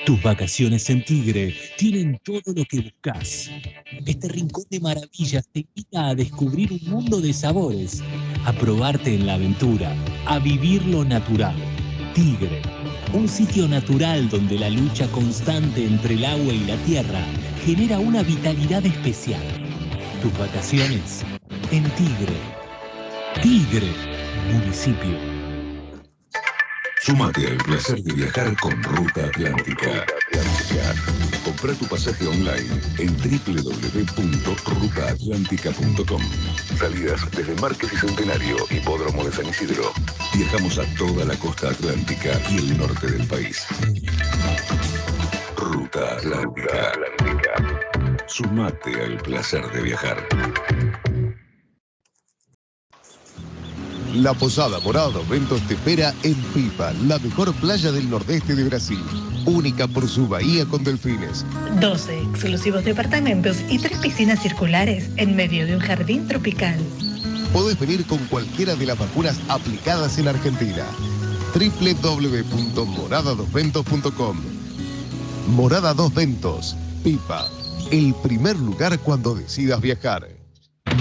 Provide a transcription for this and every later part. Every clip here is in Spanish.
Tus vacaciones en Tigre tienen todo lo que buscas. Este rincón de maravillas te invita a descubrir un mundo de sabores, a probarte en la aventura, a vivir lo natural. Tigre, un sitio natural donde la lucha constante entre el agua y la tierra genera una vitalidad especial. Tus vacaciones en Tigre. Tigre, municipio. Súmate al placer de viajar con Ruta Atlántica. Compra tu pasaje online en www.rutaatlántica.com. Salidas desde Márquez y Centenario, Hipódromo de San Isidro. Viajamos a toda la costa atlántica y el norte del país. Ruta Atlántica. Súmate al placer de viajar. La Posada Morada dos Ventos te espera en Pipa, la mejor playa del nordeste de Brasil. Única por su bahía con delfines. 12 exclusivos departamentos y 3 piscinas circulares en medio de un jardín tropical. Podés venir con cualquiera de las vacunas aplicadas en Argentina. www.moradadosventos.com. Morada Dos Ventos, Pipa. El primer lugar cuando decidas viajar.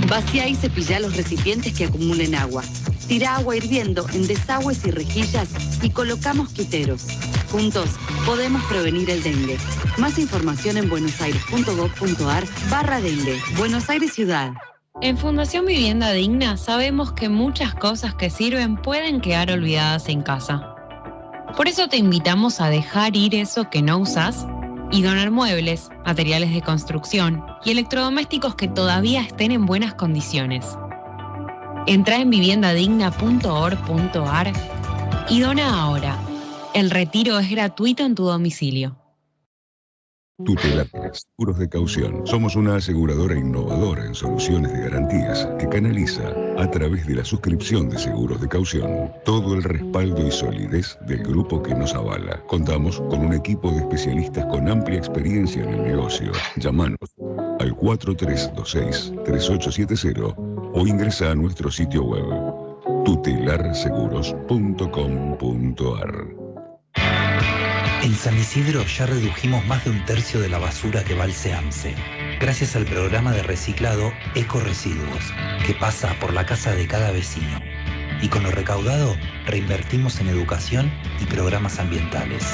Vacía y cepilla los recipientes que acumulen agua. Tira agua hirviendo en desagües y rejillas y coloca mosquiteros. Juntos podemos prevenir el dengue. Más información en buenosaires.gov.ar/dengue. Buenos Aires Ciudad. En Fundación Vivienda Digna sabemos que muchas cosas que sirven pueden quedar olvidadas en casa. Por eso te invitamos a dejar ir eso que no usás y donar muebles, materiales de construcción y electrodomésticos que todavía estén en buenas condiciones. Entrá en viviendadigna.org.ar y dona ahora. El retiro es gratuito en tu domicilio. Tutelar Seguros de Caución. Somos una aseguradora innovadora en soluciones de garantías que canaliza a través de la suscripción de seguros de caución todo el respaldo y solidez del grupo que nos avala. Contamos con un equipo de especialistas con amplia experiencia en el negocio. Llámanos al 4326-3870 o ingresa a nuestro sitio web tutelarseguros.com.ar. En San Isidro ya redujimos más de 1/3 de la basura que va al SEAMSE, gracias al programa de reciclado Ecoresiduos, que pasa por la casa de cada vecino. Y con lo recaudado, reinvertimos en educación y programas ambientales.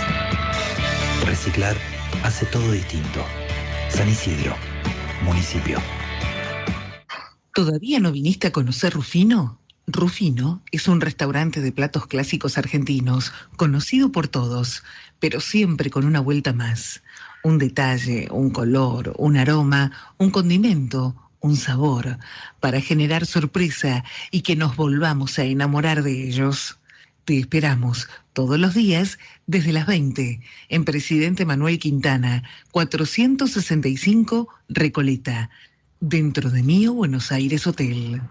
Reciclar hace todo distinto. San Isidro, municipio. ¿Todavía no viniste a conocer Rufino? Rufino es un restaurante de platos clásicos argentinos, conocido por todos, pero siempre con una vuelta más. Un detalle, un color, un aroma, un condimento, un sabor, para generar sorpresa y que nos volvamos a enamorar de ellos. Te esperamos todos los días desde las 20 en Presidente Manuel Quintana, 465 Recoleta, dentro de Mío Buenos Aires Hotel.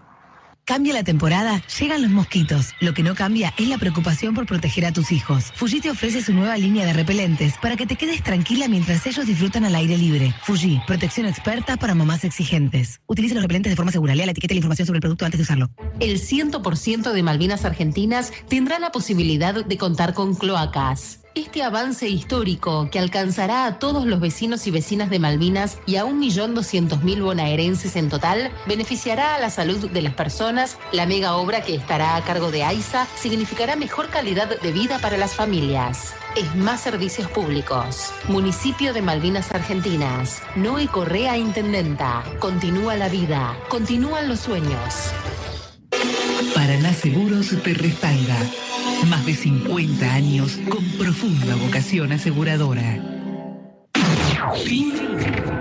Cambia la temporada, llegan los mosquitos. Lo que no cambia es la preocupación por proteger a tus hijos. Fuji te ofrece su nueva línea de repelentes para que te quedes tranquila mientras ellos disfrutan al aire libre. Fuji, protección experta para mamás exigentes. Utilice los repelentes de forma segura. Lea la etiqueta y la información sobre el producto antes de usarlo. El 100% de Malvinas Argentinas tendrá la posibilidad de contar con cloacas. Este avance histórico, que alcanzará a todos los vecinos y vecinas de Malvinas y a 1.200.000 bonaerenses en total, beneficiará a la salud de las personas. La mega obra, que estará a cargo de AISA, significará mejor calidad de vida para las familias. Es más servicios públicos. Municipio de Malvinas Argentinas. Noé Correa, intendenta. Continúa la vida. Continúan los sueños. Paraná Seguros te respalda. Más de 50 años con profunda vocación aseguradora. Fin.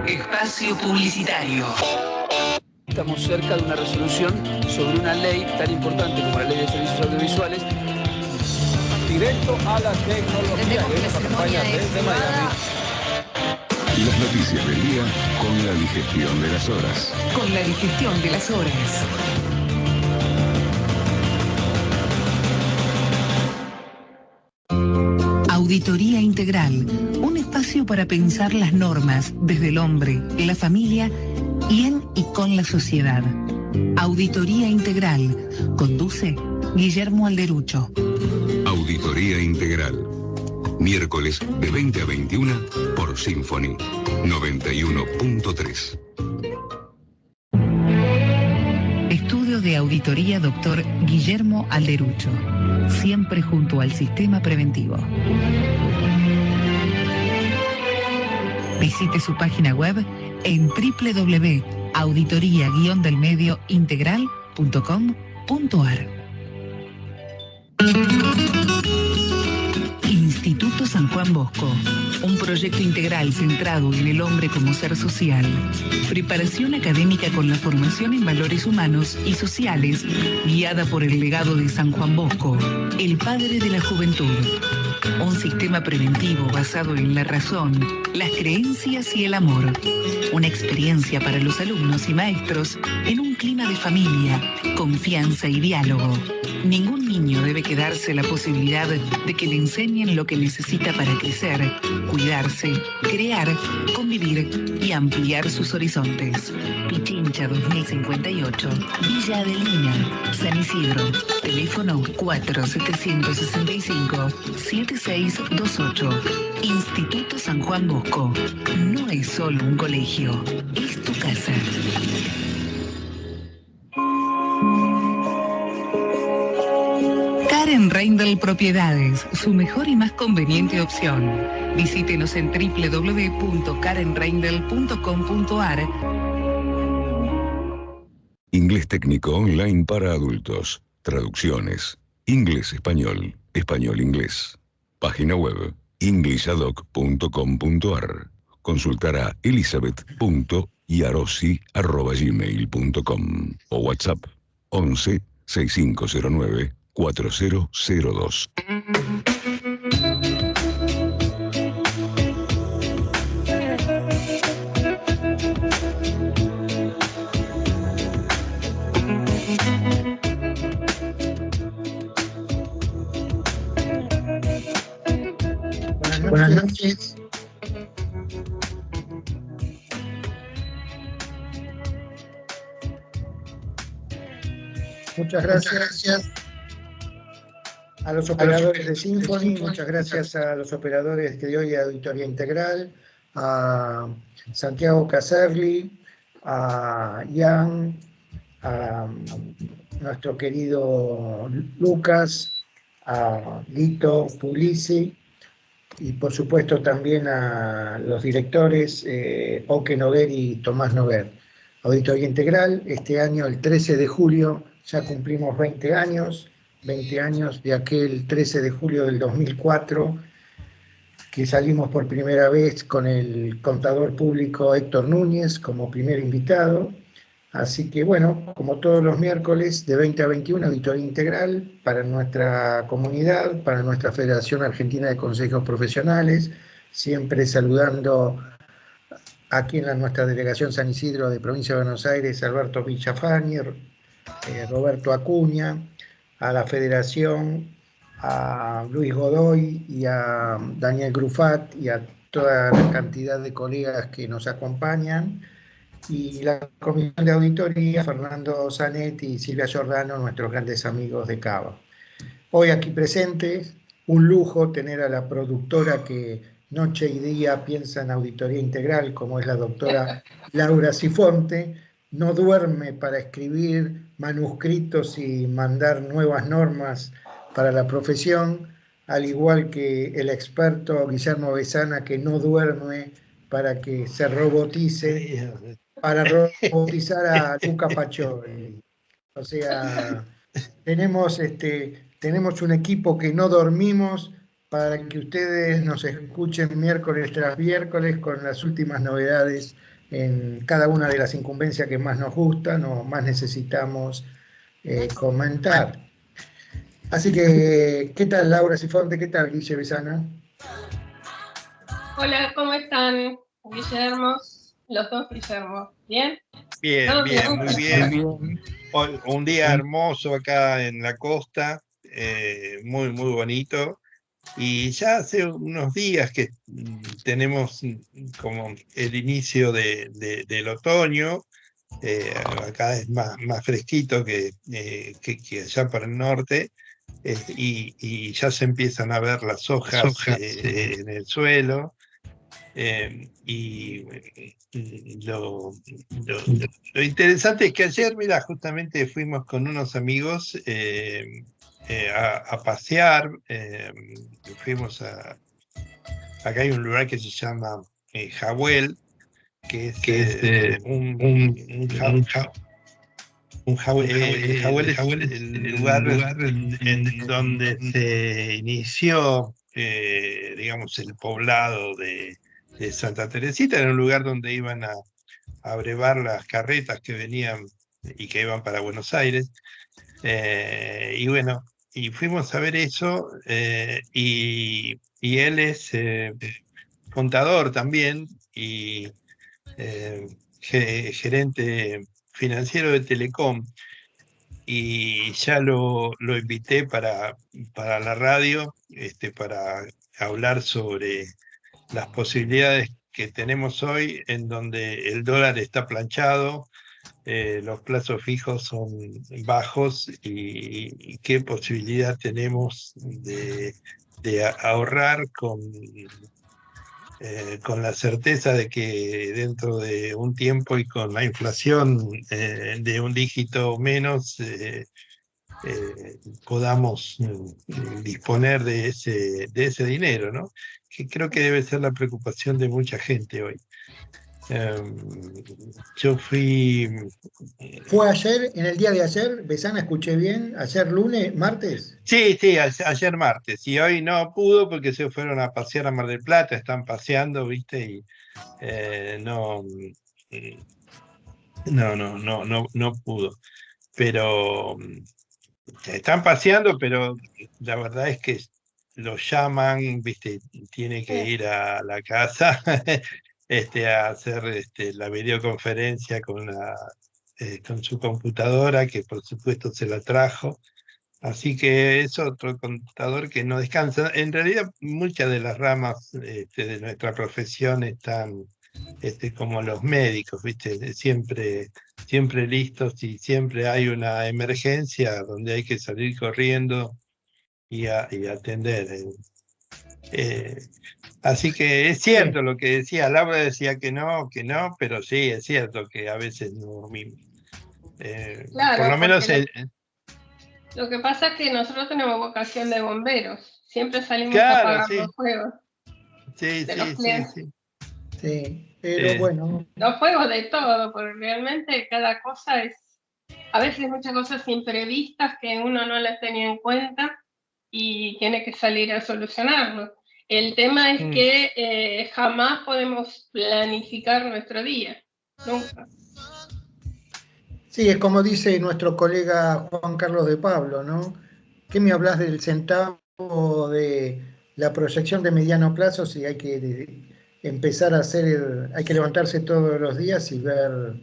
Espacio publicitario. Estamos cerca de una resolución sobre una ley tan importante como la Ley de Servicios Audiovisuales. Directo a la tecnología. Las noticias del día con la digestión de las horas. Con la digestión de las horas. Auditoría Integral, un espacio para pensar las normas desde el hombre, la familia y en y con la sociedad. Auditoría Integral, conduce Guillermo Alderucho. Auditoría Integral. Miércoles de 20 a 21 por Symphony 91.3. Estudio de Auditoría Dr. Guillermo Alderucho. Siempre junto al sistema preventivo. Visite su página web en www.auditoria-delmediointegral.com.ar. Instituto San Juan Bosco, un proyecto integral centrado en el hombre como ser social. Preparación académica con la formación en valores humanos y sociales, guiada por el legado de San Juan Bosco, el padre de la juventud. Un sistema preventivo basado en la razón, las creencias y el amor. Una experiencia para los alumnos y maestros en un clima de familia, confianza y diálogo. Ningún niño debe quedarse la posibilidad de que le enseñen lo que necesita para crecer, cuidarse, crear, convivir y ampliar sus horizontes. Pichincha 2058, Villa Adelina, San Isidro. Teléfono 4765-7628. Instituto San Juan Bosco. No es solo un colegio, es tu casa. Karen Reindel Propiedades, su mejor y más conveniente opción. Visítenos en www.karenreindel.com.ar. Inglés técnico online para adultos. Traducciones. Inglés-español. Español-inglés. Página web. englishadoc.com.ar. Consultar a elizabeth.yarosi@gmail.com o WhatsApp 11 6509 4002. Buenas noches. Muchas gracias a los operadores de Symphony, muchas gracias a los operadores de hoy de Auditoría Integral, a Santiago Caserli, a Ian, a nuestro querido Lucas, a Lito Puglisi y por supuesto también a los directores Oke Noguer y Tomás Noguer. Auditoría Integral, este año el 13 de julio ya cumplimos 20 años de aquel 13 de julio del 2004, que salimos por primera vez con el contador público Héctor Núñez como primer invitado. Así que bueno, como todos los miércoles de 20 a 21, Auditoría Integral para nuestra comunidad, para nuestra Federación Argentina de Consejos Profesionales, siempre saludando aquí en nuestra delegación San Isidro de Provincia de Buenos Aires, Alberto Villafani, Roberto Acuña, a la Federación, a Luis Godoy y a Daniel Grufat y a toda la cantidad de colegas que nos acompañan, y la Comisión de Auditoría, Fernando Zanetti y Silvia Giordano, nuestros grandes amigos de Cava. Hoy aquí presentes, un lujo tener a la productora que noche y día piensa en Auditoría Integral, como es la doctora Laura Sifonte. No duerme para escribir manuscritos y mandar nuevas normas para la profesión, al igual que el experto Guillermo Besana, que no duerme para que se robotice, para robotizar a Luca Pacholi. O sea, tenemos un equipo que no dormimos para que ustedes nos escuchen miércoles tras miércoles con las últimas novedades en cada una de las incumbencias que más nos gustan o más necesitamos comentar. Así que, ¿qué tal Laura Sifonte? ¿Qué tal Guille Besana? Hola, ¿cómo están, Guillermo? Los dos Guillermo. ¿Bien? Bien, bien, muy bien. Un día hermoso acá en la costa, muy, muy bonito. Y ya hace unos días que tenemos como el inicio del otoño. Acá es más fresquito que allá para el norte. y ya se empiezan a ver las hojas en el suelo. Y lo interesante es que ayer, mira, justamente fuimos con unos amigos a pasear. Fuimos acá hay un lugar que se llama Jahuel, que es Jahuel es el lugar en donde se inició, digamos, el poblado de Santa Teresita. Era un lugar donde iban a brevar las carretas que venían y que iban para Buenos Aires. Y bueno, y fuimos a ver eso, y él es contador también y gerente financiero de Telecom, y ya lo invité para la radio, para hablar sobre las posibilidades que tenemos hoy, en donde el dólar está planchado, los plazos fijos son bajos, y qué posibilidad tenemos de ahorrar con la certeza de que dentro de un tiempo y con la inflación de un dígito menos, podamos disponer de ese dinero, ¿no? Que creo que debe ser la preocupación de mucha gente hoy. Yo fui... ¿Fue ayer, en el día de ayer, Besana, escuché bien? ¿Ayer lunes, martes? Sí, ayer martes, y hoy no pudo porque se fueron a pasear a Mar del Plata, están paseando, ¿viste? Y no pudo. Pero están paseando, pero la verdad es que lo llaman, ¿viste? Tiene que ir a la casa a hacer la videoconferencia con su computadora, que por supuesto se la trajo. Así que es otro contador que no descansa. En realidad, muchas de las ramas de nuestra profesión están como los médicos, ¿viste? Siempre listos, y siempre hay una emergencia donde hay que salir corriendo y atender. Así que es cierto lo que decía, Laura decía que no, pero sí, es cierto que a veces no dormimos. Claro, por lo menos... Lo que pasa es que nosotros tenemos vocación de bomberos. Siempre salimos a apagar los fuegos. Sí, pero bueno. Los fuegos de todo, porque realmente cada cosa a veces muchas cosas imprevistas que uno no las tenía en cuenta y tiene que salir a solucionarlo. El tema es que jamás podemos planificar nuestro día, nunca. Sí, es como dice nuestro colega Juan Carlos de Pablo, ¿no? ¿Qué me hablas del centavo de la proyección de mediano plazo si hay que empezar a hay que levantarse todos los días y ver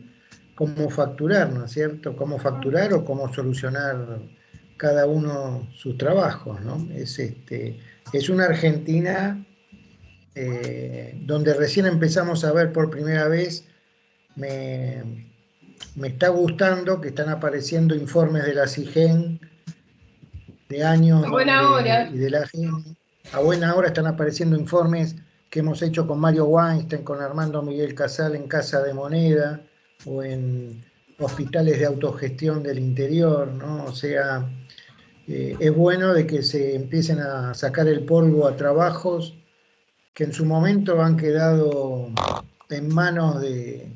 cómo facturar, ¿no es cierto? Cómo facturar o cómo solucionar cada uno sus trabajos, ¿no? Es una Argentina donde recién empezamos a ver por primera vez, me está gustando que están apareciendo informes de la CIGEN de años y de la GEN. A buena hora están apareciendo informes que hemos hecho con Mario Weinstein, con Armando Miguel Casal en Casa de Moneda o en hospitales de autogestión del interior, ¿no? O sea, es bueno de que se empiecen a sacar el polvo a trabajos que en su momento han quedado en manos de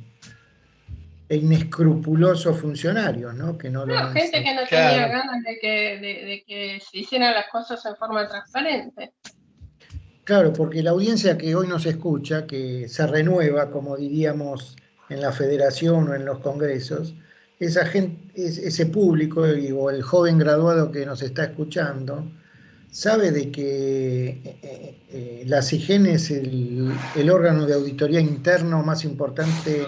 inescrupulosos funcionarios, ¿no? Que no gente que no tenía ganas de que se hicieran las cosas en forma transparente. Claro, porque la audiencia que hoy nos escucha, que se renueva, como diríamos en la federación o en los congresos, esa gente, ese público o el joven graduado que nos está escuchando, sabe de que la CIGEN es el órgano de auditoría interno más importante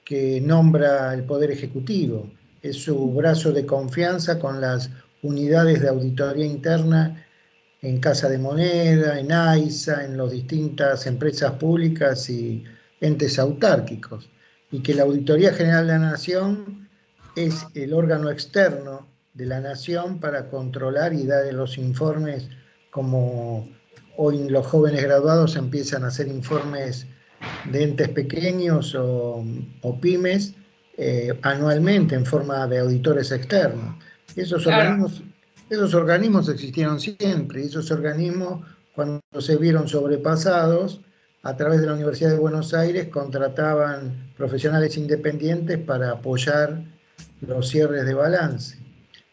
que nombra el Poder Ejecutivo. Es su brazo de confianza con las unidades de auditoría interna en Casa de Moneda, en AISA, en las distintas empresas públicas y entes autárquicos. Y que la Auditoría General de la Nación es el órgano externo de la nación para controlar y dar los informes, como hoy los jóvenes graduados empiezan a hacer informes de entes pequeños o pymes anualmente en forma de auditores externos. Esos organismos existieron siempre, y esos organismos, cuando se vieron sobrepasados, a través de la Universidad de Buenos Aires contrataban profesionales independientes para apoyar los cierres de balance.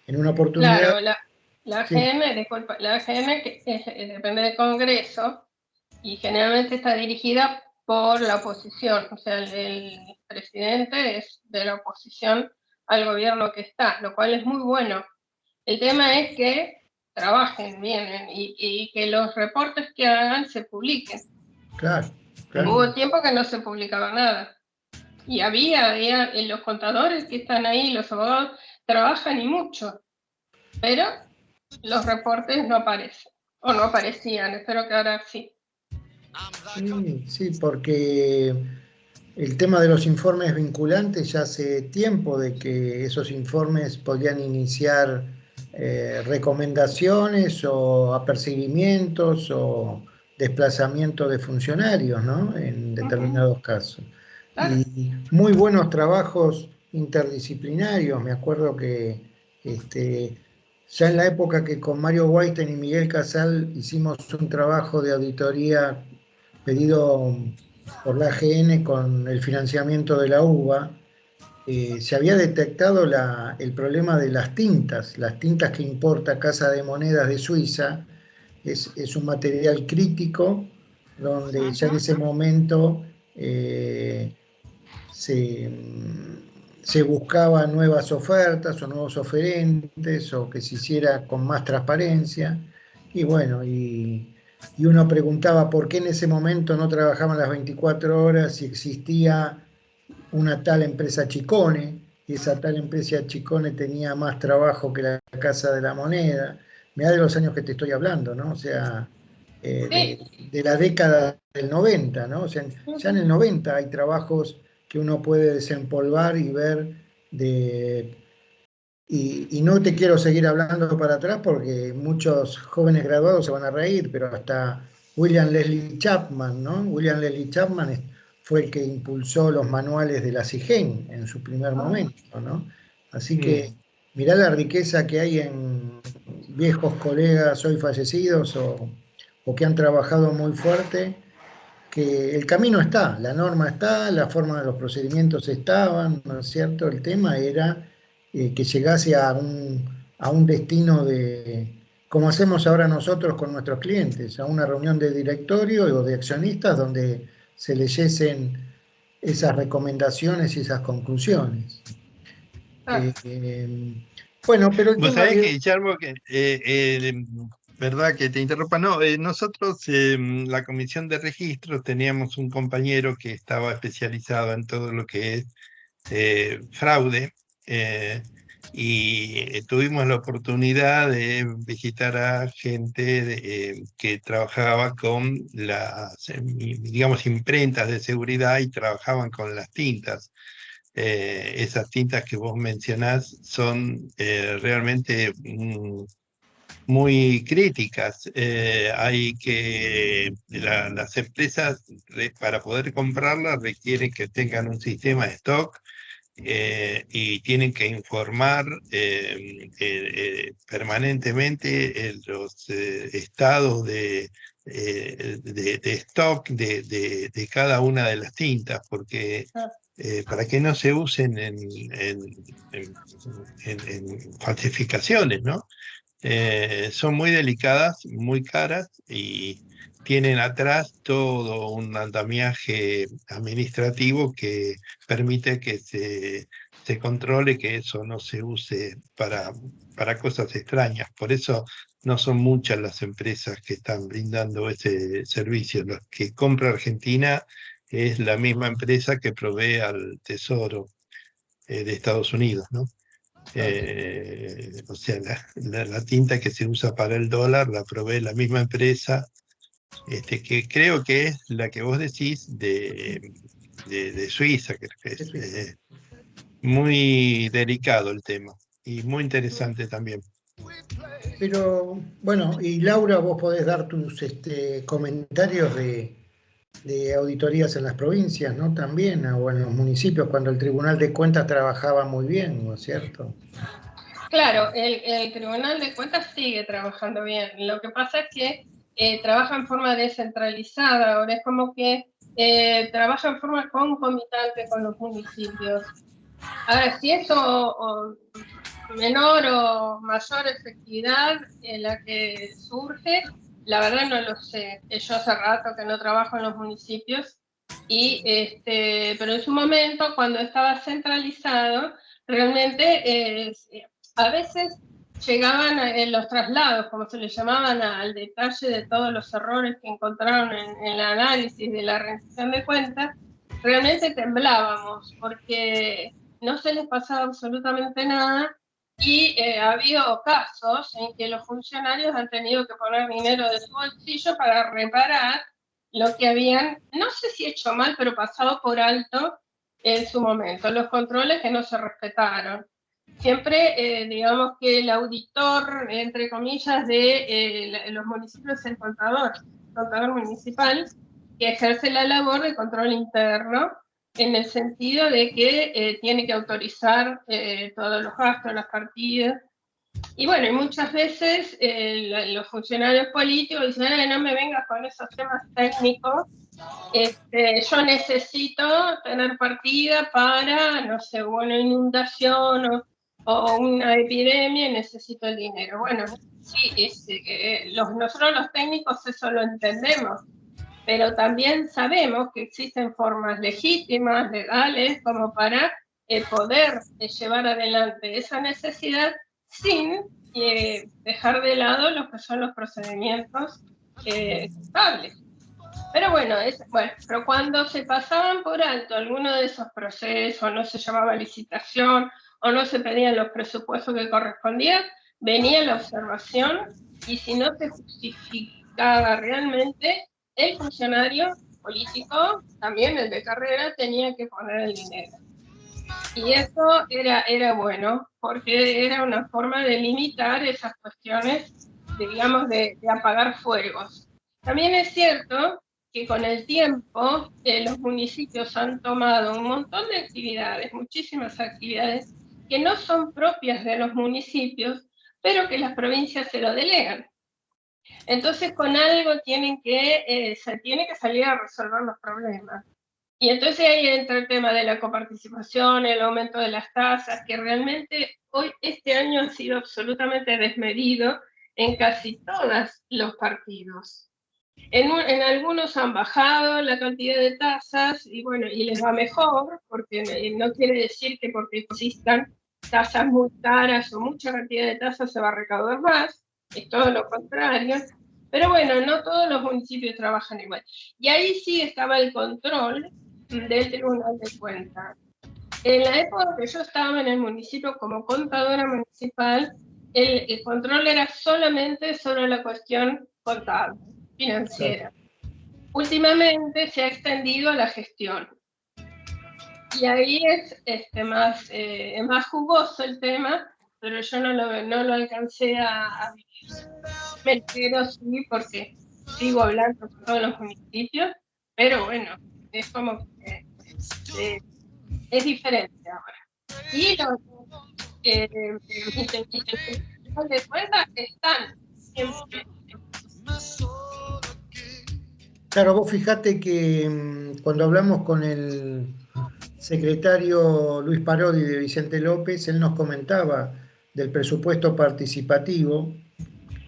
En una oportunidad... Claro, la AGM, disculpa, la AGM depende del Congreso y generalmente está dirigida por la oposición, o sea, el presidente es de la oposición al gobierno que está, lo cual es muy bueno. El tema es que trabajen bien y que los reportes que hagan se publiquen. Claro. Hubo tiempo que no se publicaba nada. Y había los contadores que están ahí, los abogados, trabajan y mucho. Pero los reportes no aparecen. O no aparecían, espero que ahora sí. Sí, porque el tema de los informes vinculantes ya hace tiempo de que esos informes podían iniciar recomendaciones o apercibimientos o desplazamiento de funcionarios, ¿no? En determinados casos. Y muy buenos trabajos interdisciplinarios. Me acuerdo que ya en la época que con Mario Weinstein y Miguel Casal hicimos un trabajo de auditoría pedido por la AGN con el financiamiento de la UBA, se había detectado el problema de las tintas que importa Casa de Monedas de Suiza. Es un material crítico donde ya en ese momento se buscaban nuevas ofertas o nuevos oferentes o que se hiciera con más transparencia. Y bueno, y uno preguntaba por qué en ese momento no trabajaban las 24 horas si existía una tal empresa Chicone, y esa tal empresa Chicone tenía más trabajo que la Casa de la Moneda. Mirá de los años que te estoy hablando, ¿no? O sea, de la década del 90, ¿no? O sea, ya en el 90 hay trabajos que uno puede desempolvar y ver y no te quiero seguir hablando para atrás porque muchos jóvenes graduados se van a reír, pero hasta William Leslie Chapman, ¿no? William Leslie Chapman fue el que impulsó los manuales de la CIGEN en su primer momento, ¿no? Así que mirá la riqueza que hay en viejos colegas hoy fallecidos o que han trabajado muy fuerte, que el camino está, la norma está, la forma de los procedimientos estaban, ¿no es cierto? El tema era que llegase a un destino como hacemos ahora nosotros con nuestros clientes, a una reunión de directorio o de accionistas donde se leyesen esas recomendaciones y esas conclusiones. Bueno, pero vos sabés que, Guillermo, verdad que te interrumpa, no, nosotros la comisión de registros teníamos un compañero que estaba especializado en todo lo que es fraude, y tuvimos la oportunidad de visitar a gente que trabajaba con las, digamos, imprentas de seguridad y trabajaban con las tintas. Esas tintas que vos mencionás son realmente muy críticas. Hay que las empresas para poder comprarlas requieren que tengan un sistema de stock y tienen que informar permanentemente los estados de stock de cada una de las tintas, porque para que no se usen en falsificaciones, ¿no? Son muy delicadas, muy caras y tienen atrás todo un andamiaje administrativo que permite que se controle que eso no se use para cosas extrañas. Por eso no son muchas las empresas que están brindando ese servicio. Los que compra Argentina es la misma empresa que provee al Tesoro de Estados Unidos, ¿no? O sea, la tinta que se usa para el dólar la provee la misma empresa, que creo que es la que vos decís de Suiza, que es muy delicado el tema. y muy interesante también. Pero, bueno, y Laura, vos podés dar tus comentarios de auditorías en las provincias, ¿no? También, o en los municipios, cuando el Tribunal de Cuentas trabajaba muy bien, ¿no es cierto? Claro, el Tribunal de Cuentas sigue trabajando bien. Lo que pasa es que trabaja en forma descentralizada, ahora es como que trabaja en forma concomitante con los municipios. Ahora, si eso menor o mayor efectividad en la que surge, la verdad no lo sé. Yo hace rato que no trabajo en los municipios, pero en su momento, cuando estaba centralizado, realmente a veces llegaban en los traslados, como se les llamaban, al detalle de todos los errores que encontraron en el análisis de la rendición de cuentas. Realmente temblábamos, porque no se les pasaba absolutamente nada, y ha habido casos en que los funcionarios han tenido que poner dinero de su bolsillo para reparar lo que habían, no sé si hecho mal, pero pasado por alto en su momento, los controles que no se respetaron. Siempre, digamos que el auditor, entre comillas, de los municipios es el contador municipal, que ejerce la labor de control interno, en el sentido de que tiene que autorizar todos los gastos, las partidas. Y bueno, y muchas veces los funcionarios políticos dicen, no me vengas con esos temas técnicos, yo necesito tener partida para, no sé, una inundación o una epidemia y necesito el dinero. Bueno, sí, nosotros los técnicos eso lo entendemos, pero también sabemos que existen formas legítimas, legales, como para poder llevar adelante esa necesidad sin dejar de lado lo que son los procedimientos estables. Pero bueno, pero cuando se pasaban por alto alguno de esos procesos, no se llamaba licitación o no se pedían los presupuestos que correspondían, venía la observación, y si no se justificaba realmente, el funcionario político, también el de carrera, tenía que poner el dinero. Y eso era bueno, porque era una forma de limitar esas cuestiones, digamos, de apagar fuegos. También es cierto que con el tiempo los municipios han tomado un montón de actividades, muchísimas actividades, que no son propias de los municipios, pero que las provincias se lo delegan. Entonces, con algo se tiene que salir a resolver los problemas. Y entonces ahí entra el tema de la coparticipación, el aumento de las tasas, que realmente este año ha sido absolutamente desmedido en casi todos los partidos. En algunos han bajado la cantidad de tasas, y bueno, y les va mejor, porque no quiere decir que porque existan tasas muy caras o mucha cantidad de tasas se va a recaudar más, es todo lo contrario. Pero bueno, no todos los municipios trabajan igual. Y ahí sí estaba el control del Tribunal de Cuentas. En la época que yo estaba en el municipio como contadora municipal, el control era solamente sobre la cuestión contable, financiera. Últimamente se ha extendido a la gestión. Y ahí es más jugoso el tema, pero yo no lo alcancé a vivir. Me entero, sí, porque sigo hablando con todos los municipios, pero bueno, es como que es diferente ahora. Y los de cuentas están siempre. Claro, vos fijate que cuando hablamos con el secretario Luis Parodi de Vicente López, él nos comentaba del presupuesto participativo,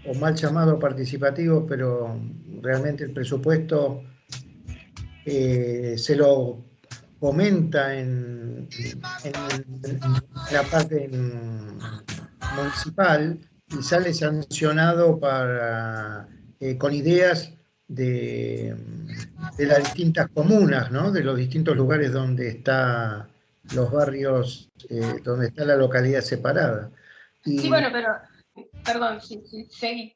o mal llamado participativo, pero realmente el presupuesto se lo comenta en la parte municipal y sale sancionado con ideas de las distintas comunas, ¿no? De los distintos lugares donde están los barrios, donde está la localidad separada. Sí, bueno, pero, perdón, sí, seguí.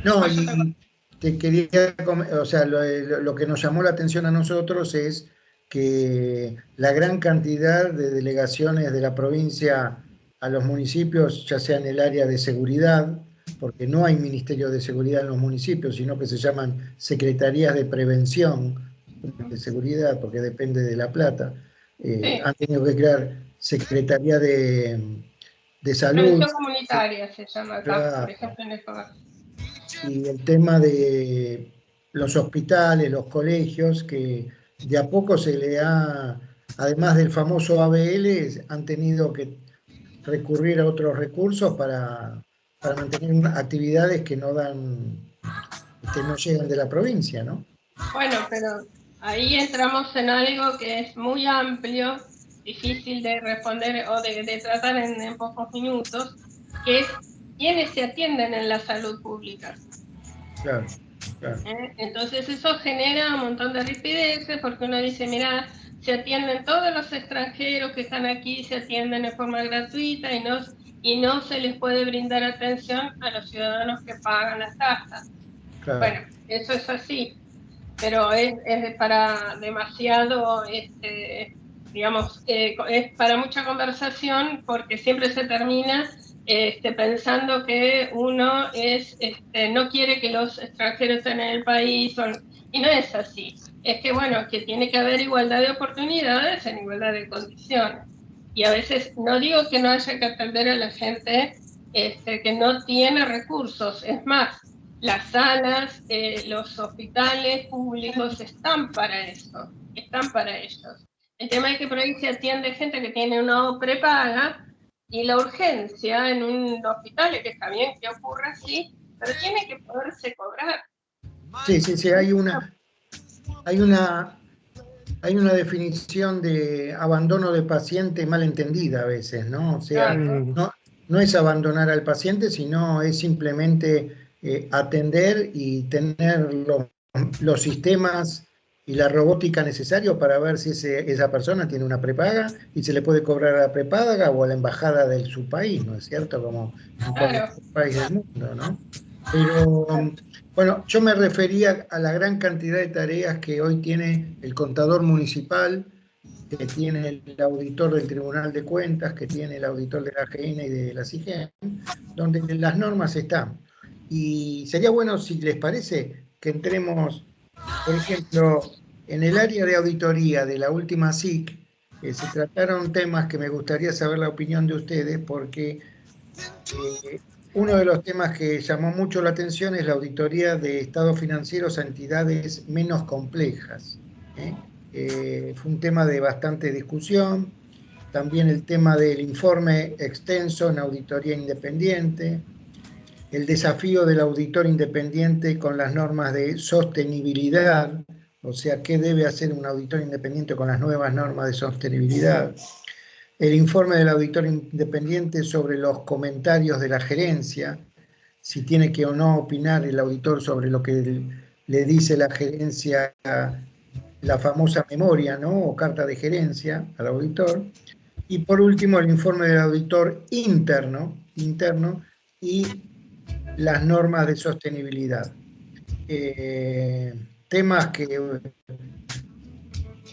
No, y te quería, o sea, lo que nos llamó la atención a nosotros es que la gran cantidad de delegaciones de la provincia a los municipios, ya sea en el área de seguridad, porque no hay Ministerio de Seguridad en los municipios, sino que se llaman Secretarías de Prevención de Seguridad, porque depende de La Plata. Han tenido que crear Secretaría de Salud. Prevención comunitaria se llama acá, Claro. por ejemplo, en Escobar. Y el tema de los hospitales, los colegios, que de a poco se le ha, además del famoso ABL, han tenido que recurrir a otros recursos para mantener actividades que no llegan de la provincia, ¿no? Bueno, pero ahí entramos en algo que es muy amplio, difícil de responder o de tratar en pocos minutos, que es quiénes se atienden en la salud pública. Claro, claro. Entonces eso genera un montón de rispideces, porque uno dice, mira, se atienden todos los extranjeros que están aquí, se atienden de forma gratuita y no se les puede brindar atención a los ciudadanos que pagan las tasas. Claro. Bueno, eso es así, pero es para demasiado, digamos, es para mucha conversación, porque siempre se termina pensando que uno no quiere que los extranjeros estén en el país, y no es así. Es que, bueno, que tiene que haber igualdad de oportunidades en igualdad de condiciones. Y a veces, no digo que no haya que atender a la gente que no tiene recursos, es más, las salas, los hospitales públicos están para eso, están para ellos. El tema es que por ahí se atiende gente que tiene una prepaga, y la urgencia en un hospital, que está bien que ocurra así, pero tiene que poderse cobrar. Sí, hay una definición de abandono de paciente mal entendida a veces, ¿no? O sea, no es abandonar al paciente, sino es simplemente atender y tener los sistemas y la robótica necesarios para ver si esa persona tiene una prepaga y se le puede cobrar a la prepaga o a la embajada de su país, ¿no es cierto? Como en cualquier país del mundo, ¿no? Pero, bueno, yo me refería a la gran cantidad de tareas que hoy tiene el contador municipal, que tiene el auditor del Tribunal de Cuentas, que tiene el auditor de la AGN y de la CIGEN, donde las normas están. Y sería bueno, si les parece, que entremos, por ejemplo, en el área de auditoría de la última SIC, se trataron temas que me gustaría saber la opinión de ustedes, porque uno de los temas que llamó mucho la atención es la auditoría de estados financieros a entidades menos complejas. Fue un tema de bastante discusión. También el tema del informe extenso en auditoría independiente, el desafío del auditor independiente con las normas de sostenibilidad, o sea, qué debe hacer un auditor independiente con las nuevas normas de sostenibilidad, el informe del auditor independiente sobre los comentarios de la gerencia, si tiene que o no opinar el auditor sobre lo que le dice la gerencia, la famosa memoria, ¿no? O carta de gerencia al auditor. Y por último, el informe del auditor interno y las normas de sostenibilidad. Temas que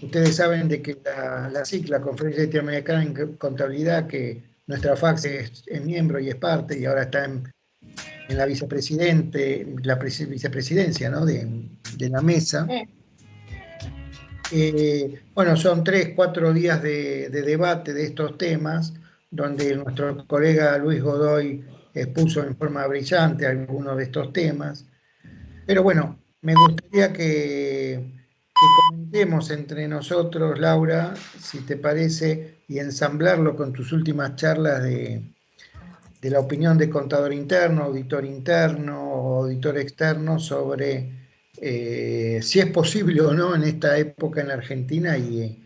ustedes saben de que la CIC, la Conferencia Interamericana en Contabilidad, que nuestra FACS es miembro y es parte, y ahora está en la vicepresidencia, ¿no? de la mesa. Bueno, son 3-4 días de debate de estos temas, donde nuestro colega Luis Godoy expuso en forma brillante algunos de estos temas. Pero bueno, me gustaría que comentemos entre nosotros, Laura, si te parece, y ensamblarlo con tus últimas charlas de la opinión de contador interno, o auditor externo, sobre si es posible o no en esta época en Argentina y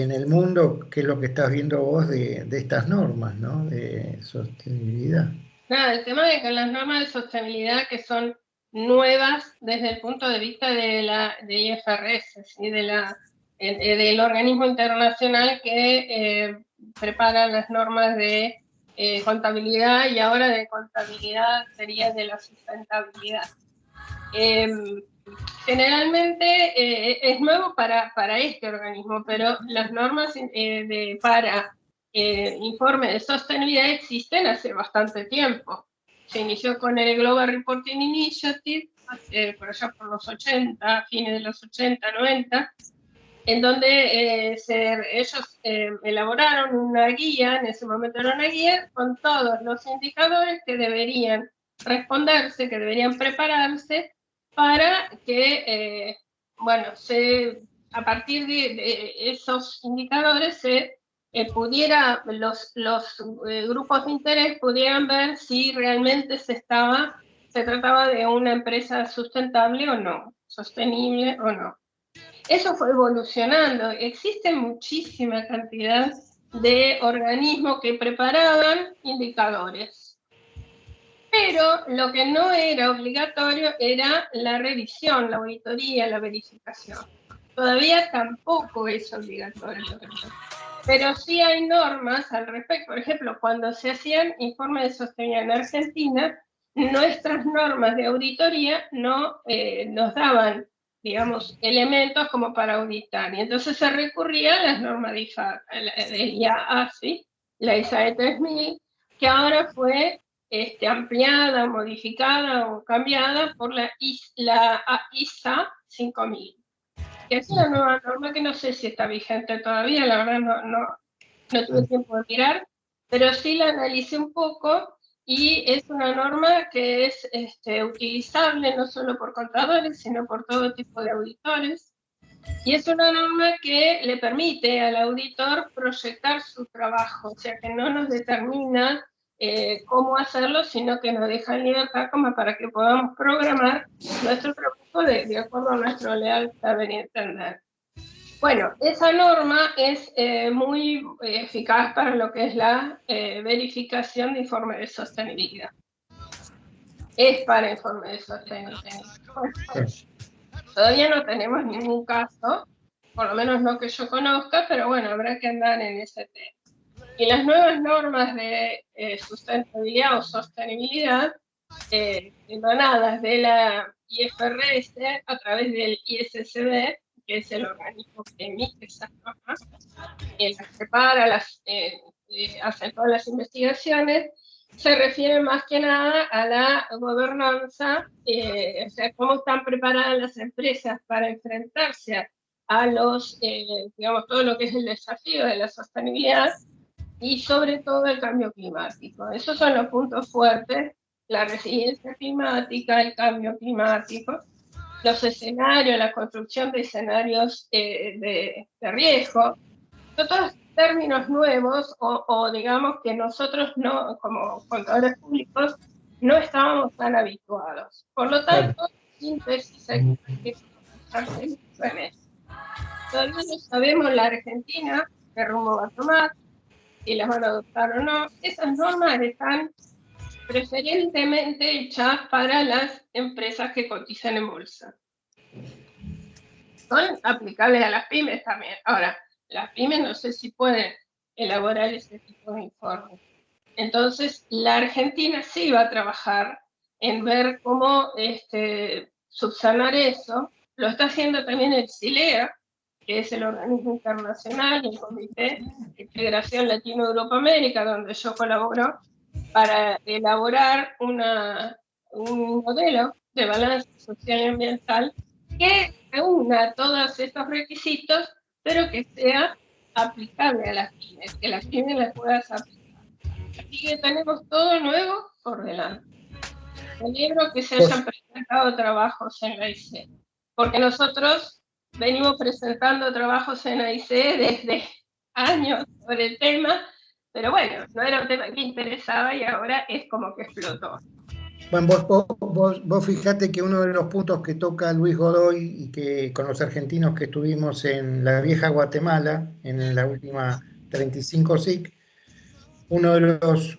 en el mundo, qué es lo que estás viendo vos de estas normas, ¿no? De sostenibilidad. Nada, el tema de que las normas de sostenibilidad, que son nuevas desde el punto de vista de IFRS, ¿sí? Del organismo internacional que prepara las normas de contabilidad, y ahora de contabilidad sería de la sustentabilidad. Generalmente es nuevo para este organismo, pero las normas para informes de sostenibilidad existen hace bastante tiempo. Se inició con el Global Reporting Initiative, por allá por los 80, fines de los 80, 90, en donde ellos elaboraron una guía, en ese momento era una guía, con todos los indicadores que deberían responderse, que deberían prepararse para que, a partir de esos indicadores se pudiera, los grupos de interés pudieran ver si realmente se trataba de una empresa sustentable o no, sostenible o no. Eso fue evolucionando. Existe muchísima cantidad de organismos que preparaban indicadores. Pero lo que no era obligatorio era la revisión, la auditoría, la verificación. Todavía tampoco es obligatorio. Pero sí hay normas al respecto. Por ejemplo, cuando se hacían informes de sostenibilidad en Argentina, nuestras normas de auditoría no nos daban, digamos, elementos como para auditar. Y entonces se recurría a las normas de IAASI, la ISAE 3000, que ahora fue ampliada, modificada o cambiada por la ISA 5000. Que es una nueva norma que no sé si está vigente todavía, la verdad no tuve tiempo de mirar, pero sí la analicé un poco y es una norma que es utilizable no solo por contadores, sino por todo tipo de auditores. Y es una norma que le permite al auditor proyectar su trabajo, o sea que no nos determina cómo hacerlo, sino que nos deja en libertad como para que podamos programar nuestro trabajo de acuerdo a nuestro leal saber y entender. Bueno, esa norma es muy eficaz para lo que es la verificación de informes de sostenibilidad. Es para informes de sostenibilidad. Todavía no tenemos ningún caso, por lo menos no que yo conozca, pero bueno, habrá que andar en ese tema. Y las nuevas normas de sustentabilidad o sostenibilidad emanadas de la IFRS a través del ISSB, que es el organismo que emite esas normas, las prepara, hace todas las investigaciones, se refiere más que nada a la gobernanza, o sea, cómo están preparadas las empresas para enfrentarse a los, digamos, todo lo que es el desafío de la sostenibilidad, y sobre todo el cambio climático. Esos son los puntos fuertes: la resiliencia climática, el cambio climático, los escenarios, la construcción de escenarios de riesgo. Son todos términos nuevos o digamos que nosotros no, como contadores públicos, no estábamos tan habituados. Por lo tanto, síntesis hay que fijarse en eso. Todavía no sabemos la Argentina qué rumbo va a tomar, si las van a adoptar o no. Esas normas están preferentemente hechas para las empresas que cotizan en bolsa. Son aplicables a las pymes también. Ahora, las pymes no sé si pueden elaborar ese tipo de informes. Entonces, la Argentina sí va a trabajar en ver cómo subsanar eso. Lo está haciendo también el CILEA, que es el organismo internacional, el Comité de Integración Latino-Europa-América, donde yo colaboro, para elaborar un modelo de balance social y ambiental que reúna todos estos requisitos, pero que sea aplicable a las pymes, que las pymes las puedan aplicar. Así que tenemos todo nuevo por delante. Celebro que se hayan presentado trabajos en la IC, porque nosotros venimos presentando trabajos en AIC desde años sobre el tema, pero bueno, no era un tema que interesaba y ahora es como que explotó. Bueno, vos fijate que uno de los puntos que toca Luis Godoy y que con los argentinos que estuvimos en la vieja Guatemala, en la última 35 SIC, una de las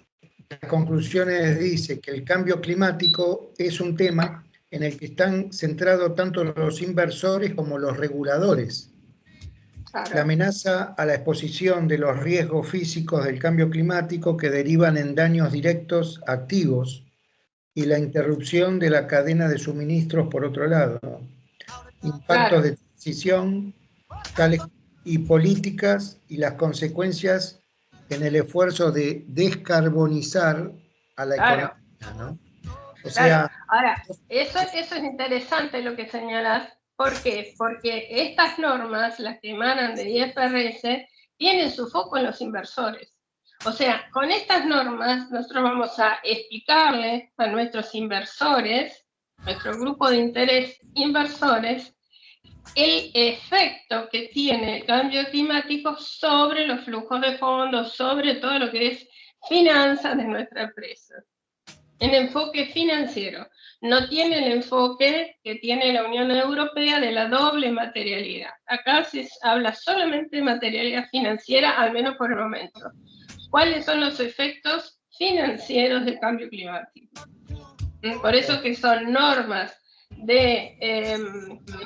conclusiones dice que el cambio climático es un tema en el que están centrados tanto los inversores como los reguladores. La amenaza a la exposición de los riesgos físicos del cambio climático que derivan en daños directos activos y la interrupción de la cadena de suministros por otro lado. Impactos de transición tales y políticas y las consecuencias en el esfuerzo de descarbonizar a la Claro. economía, ¿no? O Claro. sea, Ahora, eso es interesante lo que señalas. ¿Por qué? Porque estas normas, las que emanan de IFRS, tienen su foco en los inversores. O sea, con estas normas nosotros vamos a explicarle a nuestros inversores, nuestro grupo de interés inversores, el efecto que tiene el cambio climático sobre los flujos de fondos, sobre todo lo que es finanzas de nuestra empresa. En enfoque financiero. No tiene el enfoque que tiene la Unión Europea de la doble materialidad. Acá se habla solamente de materialidad financiera, al menos por el momento. ¿Cuáles son los efectos financieros del cambio climático? Por eso que son normas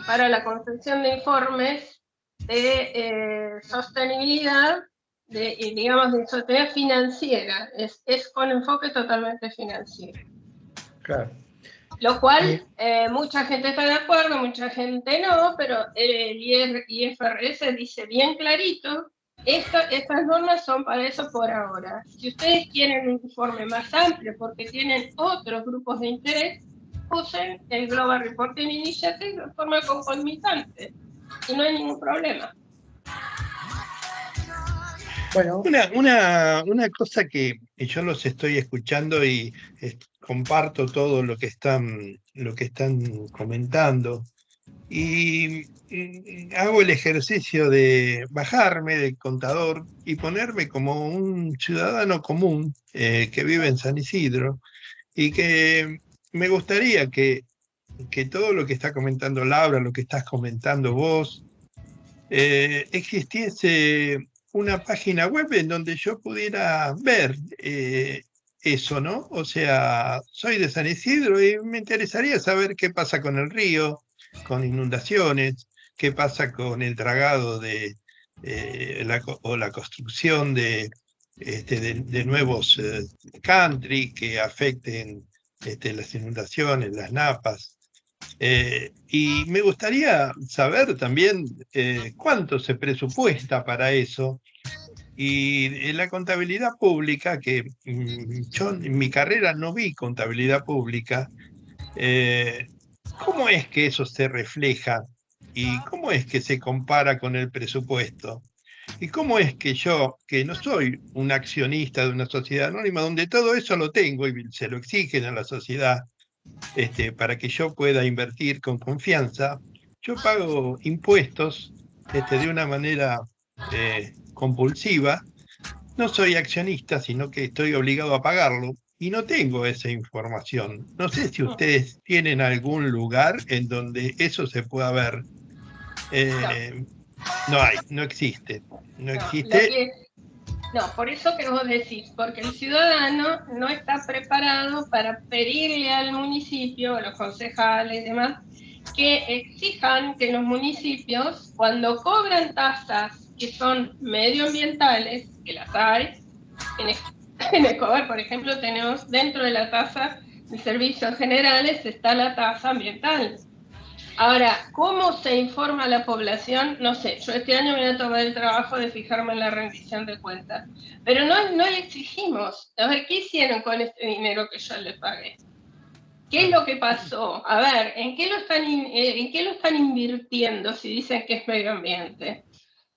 para la construcción de informes de sostenibilidad, digamos, de sostenibilidad financiera, es con enfoque totalmente financiero. claro. Lo cual mucha gente está de acuerdo, mucha gente no, pero el IFRS dice bien clarito, estas normas son para eso por ahora. Si ustedes quieren un informe más amplio porque tienen otros grupos de interés, usen el Global Reporting Initiative de forma concomitante y no hay ningún problema. Bueno. Una cosa que yo los estoy escuchando y comparto todo lo que están comentando y hago el ejercicio de bajarme del contador y ponerme como un ciudadano común que vive en San Isidro y que me gustaría que todo lo que está comentando Laura, lo que estás comentando vos, existiese una página web en donde yo pudiera ver eso, ¿no? O sea, soy de San Isidro y me interesaría saber qué pasa con el río, con inundaciones, qué pasa con el dragado o la construcción de nuevos country que afecten las inundaciones, las napas. Y me gustaría saber también cuánto se presupuesta para eso. Y en la contabilidad pública, que yo en mi carrera no vi contabilidad pública, ¿cómo es que eso se refleja? ¿Y cómo es que se compara con el presupuesto? ¿Y cómo es que yo, que no soy un accionista de una sociedad anónima, donde todo eso lo tengo y se lo exigen a la sociedad, para que yo pueda invertir con confianza, yo pago impuestos de una manera compulsiva? No soy accionista, sino que estoy obligado a pagarlo y no tengo esa información. No sé si ustedes tienen algún lugar en donde eso se pueda ver. No hay, no existe. No existe. No, por eso que vos decís, porque el ciudadano no está preparado para pedirle al municipio, a los concejales y demás, que exijan que los municipios, cuando cobran tasas que son medioambientales, que las hay, en Escobar, por ejemplo, tenemos dentro de la tasa de servicios generales está la tasa ambiental. Ahora, ¿cómo se informa a la población? No sé, yo este año me voy a tomar el trabajo de fijarme en la rendición de cuentas, pero no le exigimos. A ver, ¿qué hicieron con este dinero que yo les pagué? ¿Qué es lo que pasó? A ver, ¿en qué lo están invirtiendo si dicen que es medio ambiente?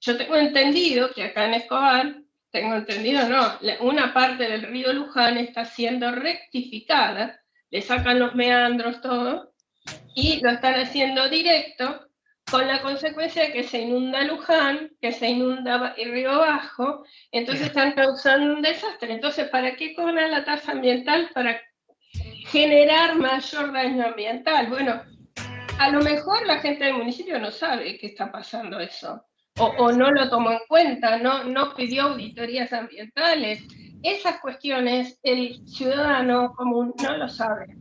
Yo tengo entendido que acá en Escobar, una parte del río Luján está siendo rectificada, le sacan los meandros, todo, y lo están haciendo directo, con la consecuencia de que se inunda Luján, que se inunda el Río Bajo, entonces están causando un desastre. Entonces, ¿para qué cobran la tasa ambiental? Para generar mayor daño ambiental. Bueno, a lo mejor la gente del municipio no sabe que está pasando eso, o no lo tomó en cuenta, no pidió auditorías ambientales. Esas cuestiones el ciudadano común no lo sabe.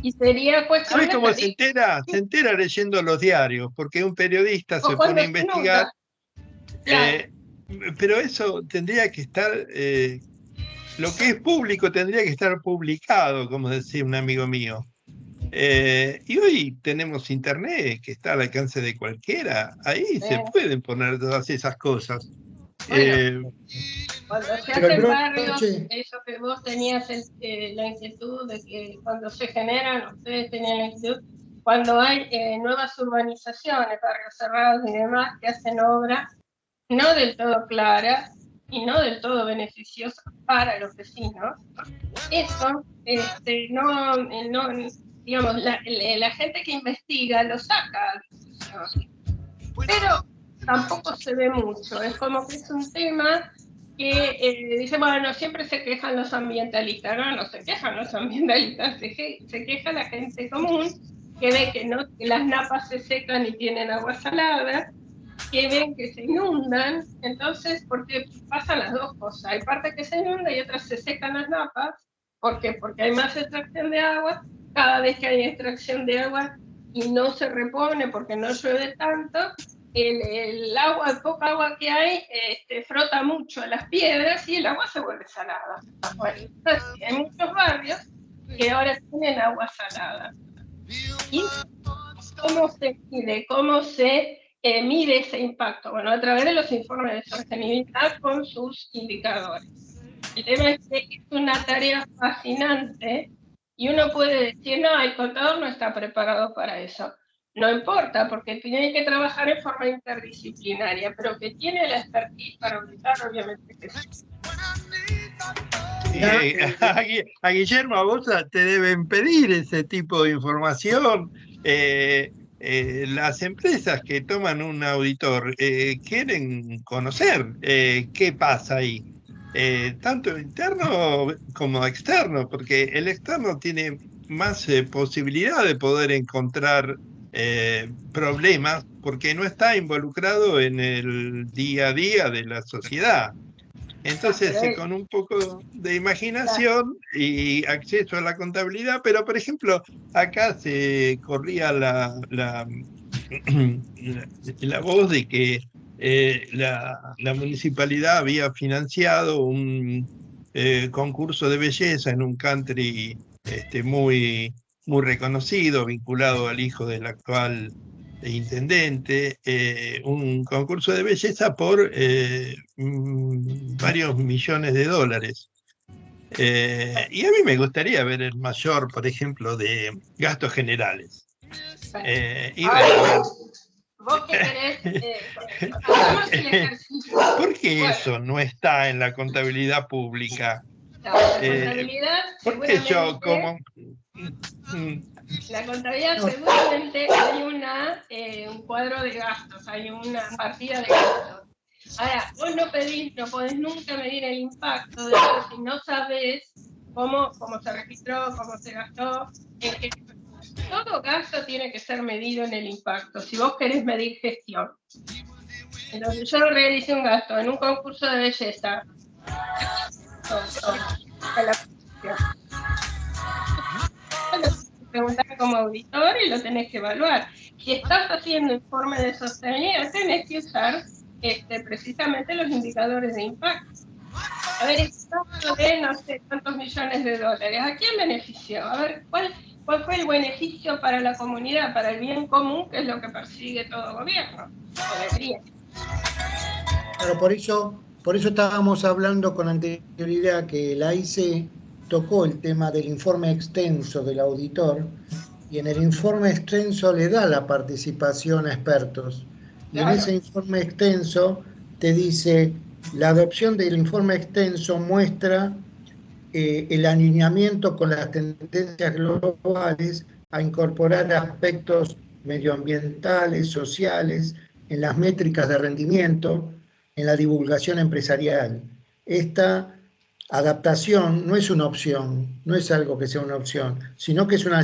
Y sería cuestión. ¿Sabes cómo se entera? Se entera leyendo los diarios, porque un periodista se pone a investigar. Pero eso tendría que estar, lo que es público tendría que estar publicado, como decía un amigo mío. Y hoy tenemos internet que está al alcance de cualquiera, ahí se pueden poner todas esas cosas. Cuando se hacen barrios, eso que vos tenías la inquietud de que cuando se generan, ustedes tenían la inquietud, cuando hay nuevas urbanizaciones, barrios cerrados y demás, que hacen obras no del todo claras y no del todo beneficiosas para los vecinos, eso digamos, la gente que investiga lo saca, pero tampoco se ve mucho, es como que es un tema que dice, bueno, siempre se quejan los ambientalistas, no se quejan los ambientalistas, se queja la gente común, que ve que las napas se secan y tienen agua salada, que ven que se inundan, entonces, porque pasan las dos cosas, hay parte que se inunda y otras se secan las napas, ¿por qué? Porque hay más extracción de agua, cada vez que hay extracción de agua y no se repone porque no llueve tanto, el agua, el poca agua que hay, frota mucho las piedras y el agua se vuelve salada. Bueno, entonces, hay muchos barrios que ahora tienen agua salada. ¿Y cómo se mide? ¿Cómo se mide ese impacto? Bueno, a través de los informes de sostenibilidad con sus indicadores. El tema es que es una tarea fascinante y uno puede decir, no, el contador no está preparado para eso. No importa, porque tiene que trabajar en forma interdisciplinaria, pero que tiene la expertise para auditar, obviamente que sí. A Guillermo, a vos te deben pedir ese tipo de información. Las empresas que toman un auditor quieren conocer qué pasa ahí, tanto interno como externo, porque el externo tiene más posibilidad de poder encontrar problemas porque no está involucrado en el día a día de la sociedad. Entonces, con un poco de imaginación y acceso a la contabilidad, pero por ejemplo, acá se corría la voz de que la municipalidad había financiado un concurso de belleza en un country muy reconocido, vinculado al hijo del actual intendente, un concurso de belleza por varios millones de dólares. Y a mí me gustaría ver el mayor, por ejemplo, de gastos generales. ¿Vos qué querés? ¿Por qué eso no está en la contabilidad pública? La contabilidad, porque yo como... La contabilidad seguramente hay un cuadro de gastos, hay una partida de gastos. Ahora, vos no podés nunca medir el impacto de eso si no sabés cómo se registró, cómo se gastó, todo gasto tiene que ser medido en el impacto, si vos querés medir gestión. Entonces yo realicé un gasto en un concurso de belleza. Preguntar como auditor y lo tenés que evaluar. Si estás haciendo informe de sostenibilidad, tenés que usar precisamente los indicadores de impacto. A ver, esto de no sé cuántos millones de dólares, ¿a quién benefició? A ver, ¿cuál fue el beneficio para la comunidad, para el bien común, que es lo que persigue todo gobierno? Claro, por eso estábamos hablando con anterioridad que la AICE tocó el tema del informe extenso del auditor, y en el informe extenso le da la participación a expertos. Y en ese informe extenso te dice, la adopción del informe extenso muestra el alineamiento con las tendencias globales a incorporar aspectos medioambientales, sociales, en las métricas de rendimiento, en la divulgación empresarial. Esta adaptación no es una opción, no es algo que sea una opción, sino que es una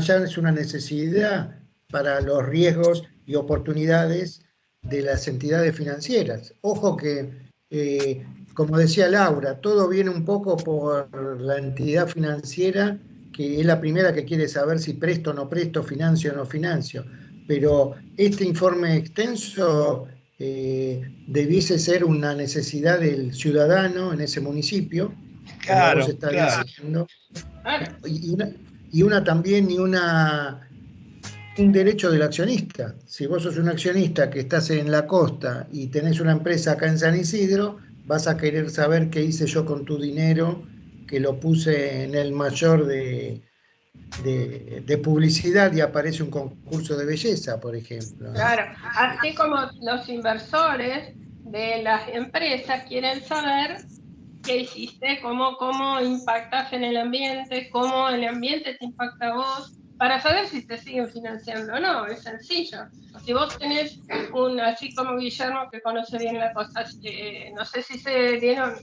necesidad para los riesgos y oportunidades de las entidades financieras. Ojo que, como decía Laura, todo viene un poco por la entidad financiera, que es la primera que quiere saber si presto o no presto, financio o no financio. Pero este informe extenso debiese ser una necesidad del ciudadano en ese municipio. Claro, diciendo, y un derecho del accionista. Si vos sos un accionista que estás en la costa y tenés una empresa acá en San Isidro, vas a querer saber qué hice yo con tu dinero, que lo puse en el mayor de publicidad y aparece un concurso de belleza, por ejemplo. Claro, así como los inversores de las empresas quieren saber qué hiciste, cómo impactas en el ambiente, cómo el ambiente te impacta a vos, para saber si te siguen financiando o no. Es sencillo. Si vos tenés así como Guillermo, que conoce bien la cosa, no sé si vieron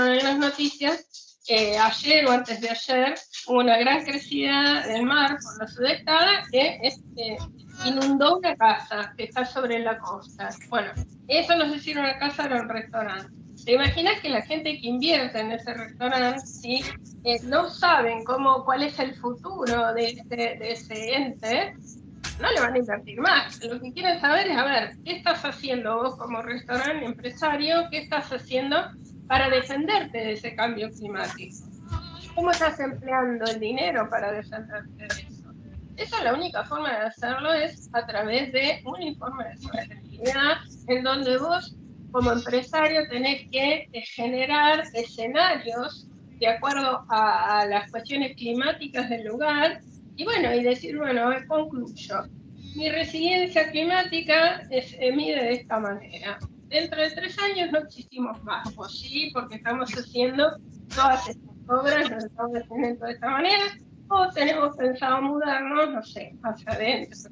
en las noticias, ayer o antes de ayer hubo una gran crecida del mar por la sudestada que inundó una casa que está sobre la costa. Bueno, eso no sé si era una casa o era un restaurante. ¿Te imaginas que la gente que invierte en ese restaurante, ¿sí? No saben cuál es el futuro de ese ente? No le van a invertir más. Lo que quieren saber es, a ver, ¿qué estás haciendo vos como restaurante empresario? ¿Qué estás haciendo para defenderte de ese cambio climático? ¿Cómo estás empleando el dinero para defenderte de eso? Esa, la única forma de hacerlo es a través de un informe de sostenibilidad en donde vos como empresario tenés que generar escenarios de acuerdo a las cuestiones climáticas del lugar y bueno, y decir, bueno, a ver, concluyo. Mi resiliencia climática mide de esta manera. Dentro de 3 años no existimos más, o sí, porque estamos haciendo todas estas obras, nos estamos defendiendo de esta manera, o tenemos pensado mudarnos, no sé, hacia adentro.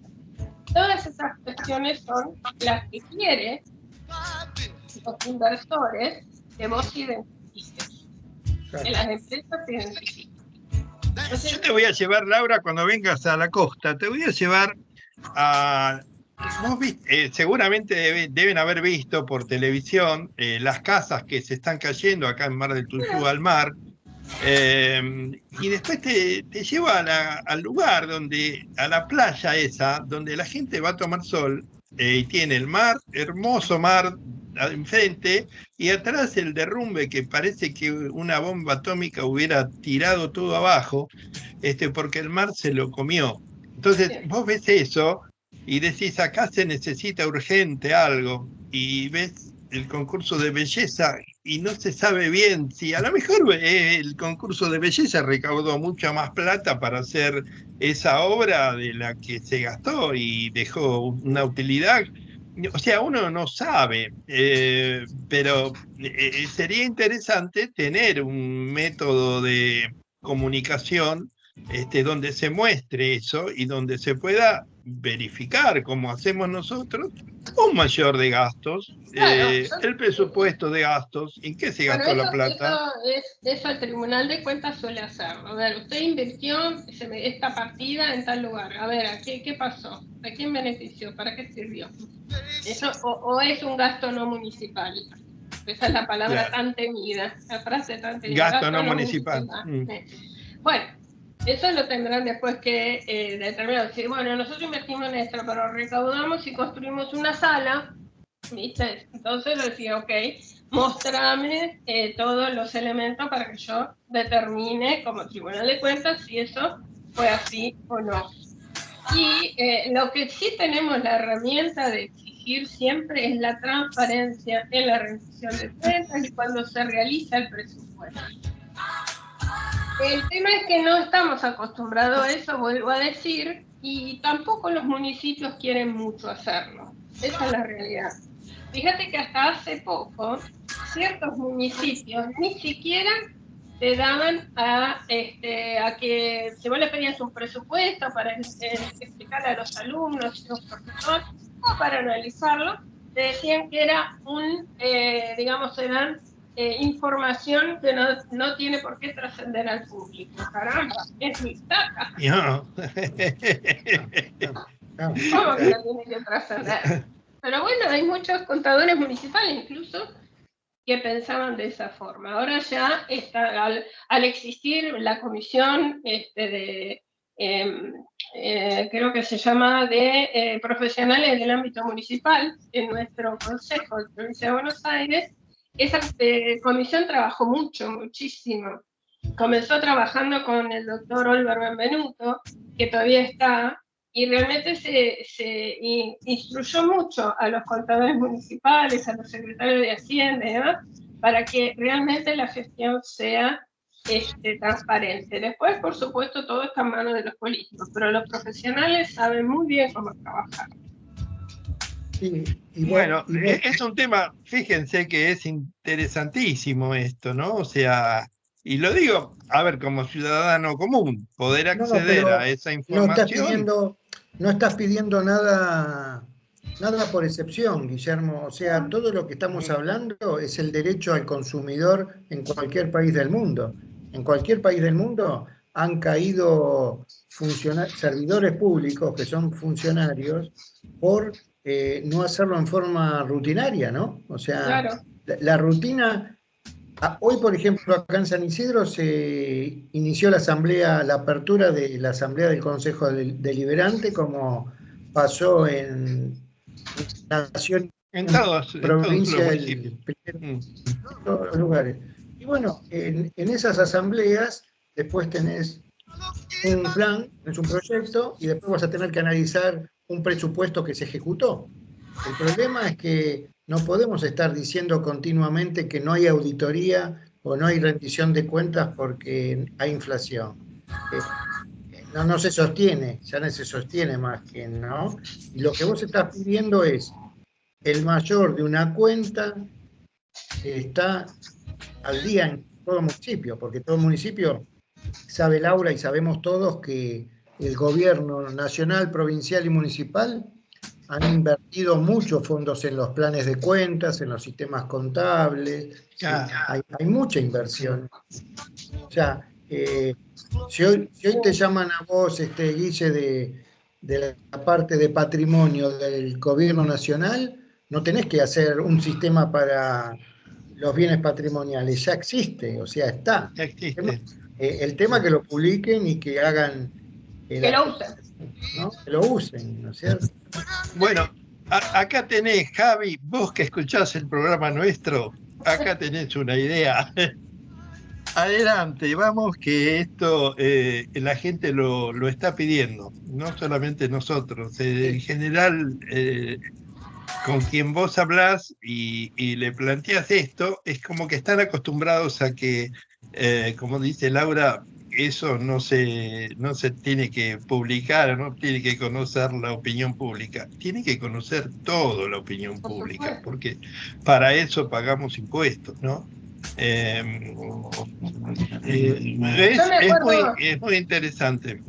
Todas esas cuestiones son las que quieren los inversores que vos identifiques, que las empresas te identifiquen. Entonces, yo te voy a llevar, Laura, cuando vengas a la costa, te voy a llevar a... Vos seguramente deben haber visto por televisión las casas que se están cayendo acá en Mar del Tuyú al mar, y después te llevo al lugar a la playa esa, donde la gente va a tomar sol, y tiene el mar, hermoso mar enfrente, y atrás el derrumbe que parece que una bomba atómica hubiera tirado todo abajo, porque el mar se lo comió. Entonces vos ves eso y decís, acá se necesita urgente algo, y ves el concurso de belleza y no se sabe bien si a lo mejor el concurso de belleza recaudó mucha más plata para hacer esa obra de la que se gastó y dejó una utilidad. O sea, uno no sabe, pero sería interesante tener un método de comunicación donde se muestre eso y donde se pueda verificar, como hacemos nosotros, un mayor de gastos, el presupuesto de gastos, en qué se gastó la plata. Eso el Tribunal de Cuentas suele hacerlo. A ver, usted invirtió esta partida en tal lugar. A ver, ¿qué pasó? ¿A quién benefició? ¿Para qué sirvió? Eso, o es un gasto no municipal. Esa es la palabra tan temida, la frase tan temida. Gasto no municipal. Bueno, eso lo tendrán después que determinar. Decir, bueno, nosotros invertimos en esto, pero recaudamos y construimos una sala, ¿viste? Entonces decía, ok, mostrame todos los elementos para que yo determine como Tribunal de Cuentas si eso fue así o no. Y lo que sí tenemos la herramienta de exigir siempre es la transparencia en la rendición de cuentas y cuando se realiza el presupuesto. El tema es que no estamos acostumbrados a eso, vuelvo a decir, y tampoco los municipios quieren mucho hacerlo. Esa es la realidad. Fíjate que hasta hace poco, ciertos municipios ni siquiera te daban a que, si vos le pedías un presupuesto para explicarle a los alumnos y los profesores, o para analizarlo, te decían que era eran información que no tiene por qué trascender al público. Caramba, es mi taca. ¿Cómo que no tiene que trascender? Pero bueno, hay muchos contadores municipales incluso que pensaban de esa forma. Ahora ya está, al existir la comisión creo que se llama de profesionales del ámbito municipal en nuestro consejo de la provincia de Buenos Aires, esa comisión trabajó muchísimo. Comenzó trabajando con el doctor Oliver Benvenuto, que todavía está, y realmente se instruyó mucho a los contadores municipales, a los secretarios de Hacienda y demás, para que realmente la gestión sea transparente. Después, por supuesto, todo está en manos de los políticos, pero los profesionales saben muy bien cómo trabajar. Bueno, es un tema, fíjense que es interesantísimo esto, ¿no? O sea, y lo digo, a ver, como ciudadano común, poder acceder a esa información. No estás pidiendo nada por excepción, Guillermo. O sea, todo lo que estamos hablando es el derecho al consumidor en cualquier país del mundo. En cualquier país del mundo han caído servidores públicos que son funcionarios por no hacerlo en forma rutinaria, ¿no? O sea, claro. La rutina. Hoy, por ejemplo, acá en San Isidro se inició la apertura de la asamblea del Consejo Deliberante, como pasó en Nación, en provincia, en todos los lugares. Y bueno, en esas asambleas después tenés un plan, tenés un proyecto, y después vas a tener que analizar un presupuesto que se ejecutó. El problema es que no podemos estar diciendo continuamente que no hay auditoría o no hay rendición de cuentas porque hay inflación. No se sostiene, ya no se sostiene más que, ¿no? Y lo que vos estás pidiendo es el mayor de una cuenta que está al día en todo municipio, porque todo municipio sabe, Laura, y sabemos todos que el gobierno nacional, provincial y municipal han invertido muchos fondos en los planes de cuentas, en los sistemas contables. Hay mucha inversión. O sea, si hoy te llaman a vos, Guille, de la parte de patrimonio del gobierno nacional, no tenés que hacer un sistema para los bienes patrimoniales, ya existe, o sea, está. Ya existe. El tema es que lo publiquen y que hagan... que lo usen. ¿No? Que lo usen, ¿no es cierto? Bueno, acá tenés, Javi, vos que escuchás el programa nuestro, acá tenés una idea. Adelante, vamos, que esto la gente lo está pidiendo, no solamente nosotros. En general, con quien vos hablás y le planteás esto, es como que están acostumbrados a que, como dice Laura, eso no se tiene que publicar, no tiene que conocer la opinión pública, tiene que conocer toda la opinión pública, porque para eso pagamos impuestos, ¿no? Es muy interesante.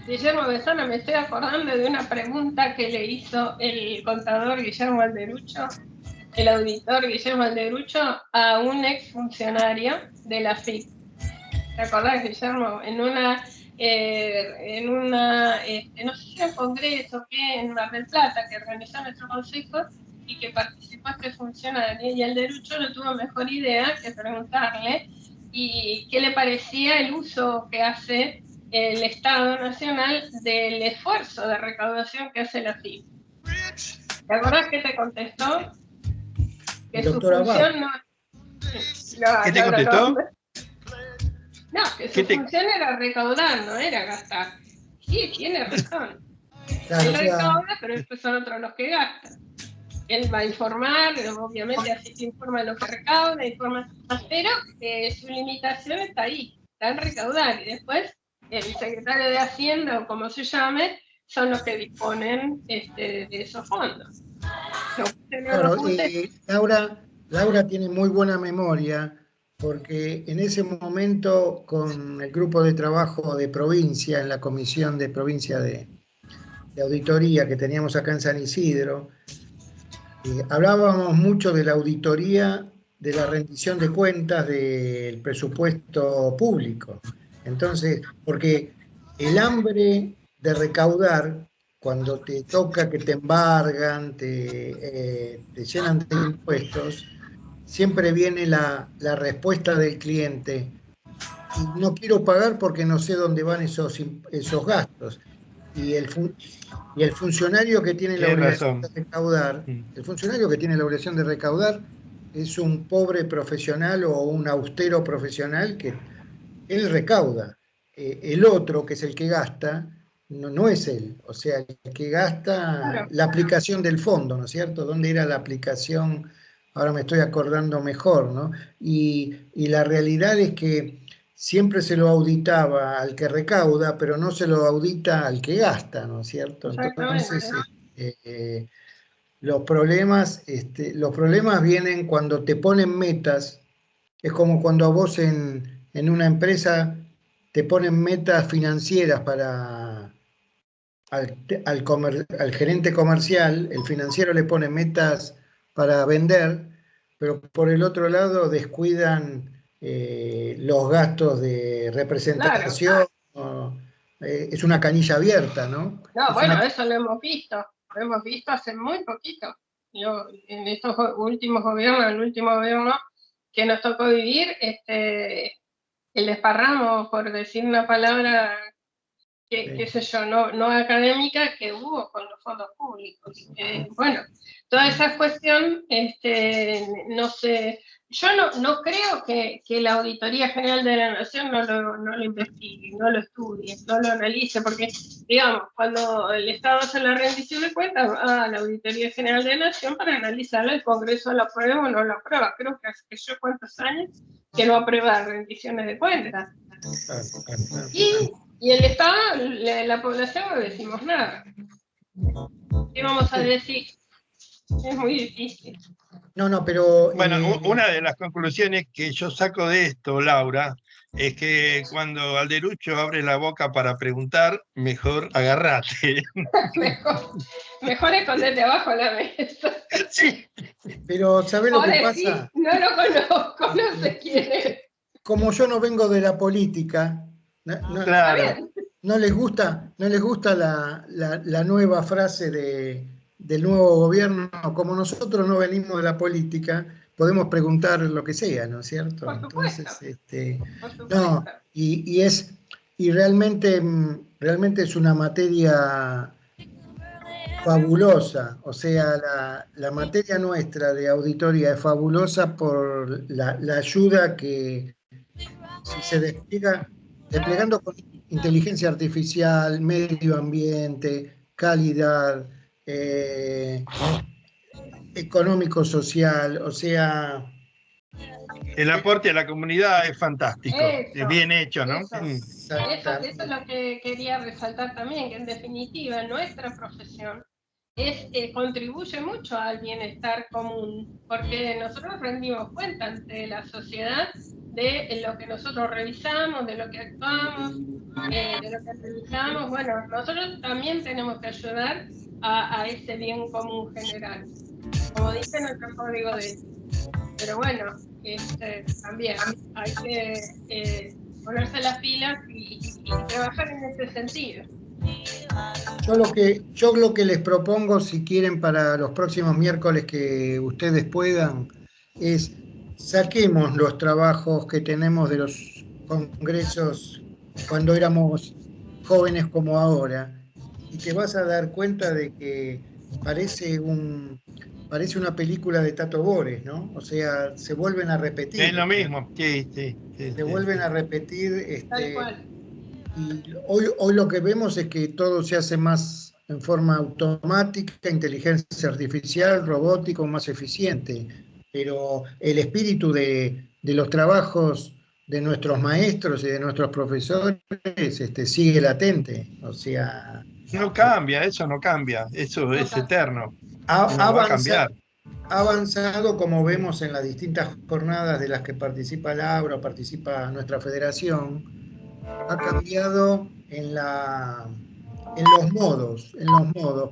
Guillermo Besana, me estoy acordando de una pregunta que le hizo el contador Guillermo Alderucho, el auditor Guillermo Alderucho, a un exfuncionario de la FIP. ¿Te acordás, Guillermo? En una no sé si era un congreso o qué, en Mar del Plata, que organizó nuestro consejo y que participó este funcionario, y Alderucho no tuvo mejor idea que preguntarle y qué le parecía el uso que hace el Estado Nacional del esfuerzo de recaudación que hace la FIP. ¿Te acordás que te contestó? Que su función no... ¿Qué te contestó? No, que su función era recaudar, no era gastar. Sí, tiene razón. Claro, él recauda, pero después son otros los que gastan. Él va a informar, obviamente así se informa de lo que recauda, informa, pero su limitación está ahí, está en recaudar. Y después el secretario de Hacienda, o como se llame, son los que disponen de esos fondos. Claro, Laura tiene muy buena memoria, porque en ese momento con el grupo de trabajo de provincia, en la comisión de provincia de auditoría que teníamos acá en San Isidro, hablábamos mucho de la auditoría, de la rendición de cuentas del presupuesto público. Entonces, porque el hambre de recaudar, cuando te toca que te embargan, te llenan de impuestos, siempre viene la respuesta del cliente: y no quiero pagar porque no sé dónde van esos gastos. Y el funcionario que tiene la obligación de recaudar, es un pobre profesional o un austero profesional que él recauda. El otro, que es el que gasta, no es él, o sea, el que gasta la aplicación del fondo, ¿no es cierto? ¿Dónde era la aplicación? Ahora me estoy acordando mejor, ¿no? Y la realidad es que siempre se lo auditaba al que recauda, pero no se lo audita al que gasta, ¿no es cierto? Entonces, los problemas vienen cuando te ponen metas. Es como cuando a vos en una empresa te ponen metas financieras al gerente comercial, el financiero le pone metas para vender, pero por el otro lado descuidan los gastos de representación. Claro. Es una canilla abierta, ¿no? No, bueno, eso lo hemos visto hace muy poquito. En estos últimos gobiernos, el último gobierno que nos tocó vivir, el desparramo, por decir una palabra, qué sé yo, no académica, que hubo con los fondos públicos. Bueno, toda esa cuestión, no sé, yo no creo que la Auditoría General de la Nación no lo investigue, no lo estudie, no lo analice, porque, digamos, cuando el Estado hace la rendición de cuentas, va a la Auditoría General de la Nación para analizarla, el Congreso la aprueba o no la aprueba. Creo que hace yo cuántos años que no aprueba rendiciones de cuentas. Y el Estado, la población, no decimos nada. ¿Qué vamos a decir? Es muy difícil. No, pero... Bueno, una de las conclusiones que yo saco de esto, Laura, es que cuando Alderucho abre la boca para preguntar, mejor agarrate. Mejor esconderte abajo de la mesa. Sí. Pero ¿sabés lo que pasa? Sí, no lo conozco, no sé quién es. Como yo no vengo de la política, claro. no les gusta la nueva frase del nuevo gobierno. Como nosotros no venimos de la política, podemos preguntar lo que sea, ¿no es cierto? Entonces, no, y realmente es una materia fabulosa. O sea, la materia nuestra de auditoría es fabulosa por la ayuda que, si se desplegando con inteligencia artificial, medio ambiente, calidad, económico-social, o sea... El aporte a la comunidad es fantástico, es bien hecho, ¿no? Eso es lo que quería resaltar también, que en definitiva nuestra profesión contribuye mucho al bienestar común, porque nosotros rendimos cuenta ante la sociedad de lo que nosotros revisamos, de lo que actuamos, de lo que revisamos. Bueno, nosotros también tenemos que ayudar a ese bien común general, como dice nuestro código de ética. Pero bueno, también hay que ponerse las pilas y trabajar en ese sentido. Yo lo que les propongo, si quieren, para los próximos miércoles que ustedes puedan, es saquemos los trabajos que tenemos de los congresos cuando éramos jóvenes como ahora, y te vas a dar cuenta de que parece una película de Tato Bores, ¿no? O sea, se vuelven a repetir. Es lo mismo, sí. Se vuelven a repetir. Tal cual. Y hoy lo que vemos es que todo se hace más en forma automática, inteligencia artificial, robótico, más eficiente. Pero el espíritu de los trabajos de nuestros maestros y de nuestros profesores sigue latente. O sea... No cambia, eso no cambia, eso es eterno. Va a cambiar. Ha avanzado, como vemos en las distintas jornadas de las que participa Laura o participa nuestra federación, ha cambiado en los modos,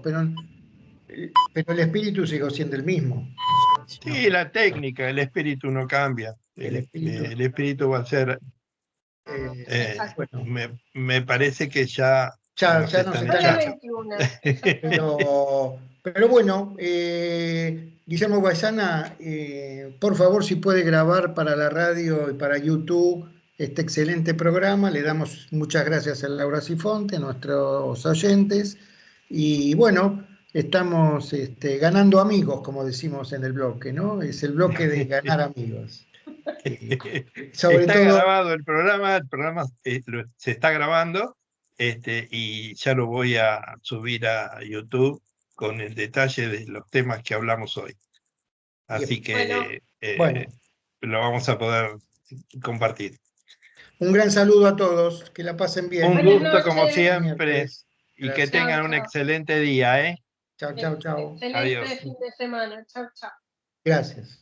pero el espíritu sigue siendo el mismo. Sí, la técnica, el espíritu no cambia. El espíritu va a ser... me parece que ya no se están pero bueno, Guillermo Guayana, por favor, si puede grabar para la radio y para YouTube este excelente programa. Le damos muchas gracias a Laura Sifonte, a nuestros oyentes, y bueno, estamos ganando amigos, como decimos en el bloque, ¿no? Es el bloque de ganar amigos. Sobre todo, grabado el programa se está grabando. y ya lo voy a subir a YouTube con el detalle de los temas que hablamos hoy. Así que lo vamos a poder compartir. Un gran saludo a todos, que la pasen bien. Un gusto como siempre y que Gracias. tengan un excelente día, ¿eh? Chao, chao, chao. Excelente Adiós. fin de semana. Chao, chao. Gracias.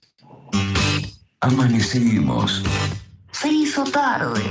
Amanecimos. Se hizo tarde.